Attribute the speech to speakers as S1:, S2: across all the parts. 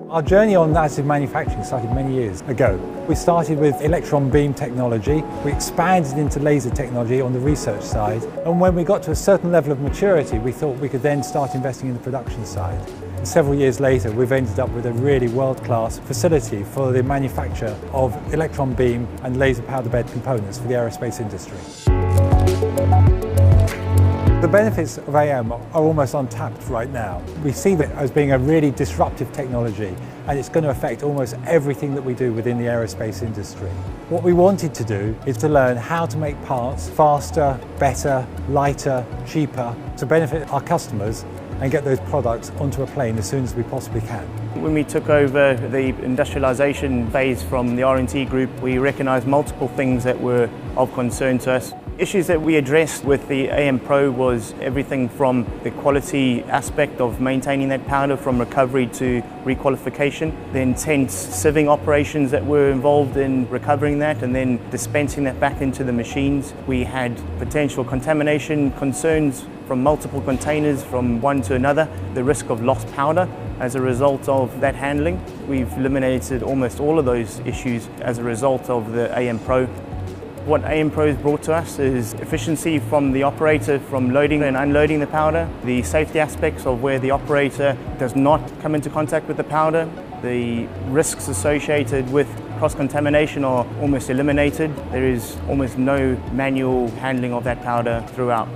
S1: Our journey on additive manufacturing started many years ago. We started with electron beam technology, we expanded into laser technology on the research side, and when we got to a certain level of maturity, we thought we could then start investing in the production side. And several years later, we've ended up with a really world-class facility for the manufacture of electron beam and laser powder bed components for the aerospace industry. The benefits of AM are almost untapped right now. We see it as being a really disruptive technology, and it's going to affect almost everything that we do within the aerospace industry. What we wanted to do is to learn how to make parts faster, better, lighter, cheaper, to benefit our customers and get those products onto a plane as soon as we possibly can.
S2: When we took over the industrialization phase from the R&T group, we recognized multiple things that were of concern to us. Issues that we addressed with the AM Pro was everything from the quality aspect of maintaining that powder, from recovery to requalification, the intense sieving operations that were involved in recovering that and then dispensing that back into the machines. We had potential contamination concerns from multiple containers from one to another, the risk of lost powder as a result of that handling. We've eliminated almost all of those issues as a result of the AM Pro. What AM Pro has brought to us is efficiency from the operator, from loading and unloading the powder, the safety aspects of where the operator does not come into contact with the powder, the risks associated with cross-contamination are almost eliminated. There is almost no manual handling of that powder throughout.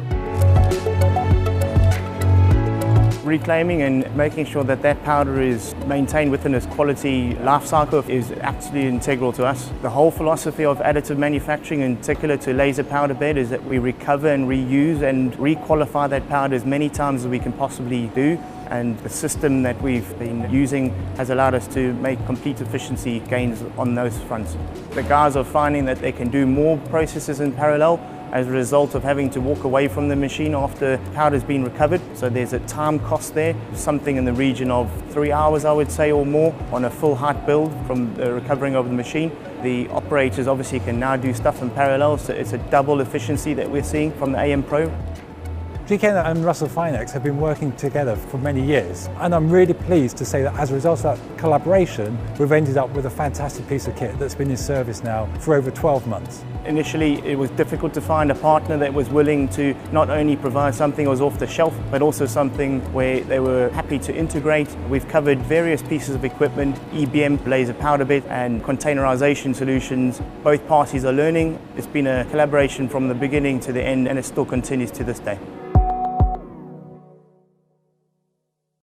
S2: Reclaiming and making sure that that powder is maintained within its quality life cycle is absolutely integral to us. The whole philosophy of additive manufacturing, in particular to laser powder bed, is that we recover and reuse and requalify that powder as many times as we can possibly do. And the system that we've been using has allowed us to make complete efficiency gains on those fronts. The guys are finding that they can do more processes in parallel as a result of having to walk away from the machine after powder's been recovered. So there's a time cost there, something in the region of 3 hours, I would say, or more on a full height build from the recovering of the machine. The operators obviously can now do stuff in parallel, so it's a double efficiency that we're seeing from the AM Pro.
S1: GKN and Russell Finex have been working together for many years, and I'm really pleased to say that as a result of that collaboration, we've ended up with a fantastic piece of kit that's been in service now for over 12 months.
S2: Initially, it was difficult to find a partner that was willing to not only provide something that was off the shelf, but also something where they were happy to integrate. We've covered various pieces of equipment, EBM, laser powder bed, and containerization solutions. Both parties are learning. It's been a collaboration from the beginning to the end, and it still continues to this day.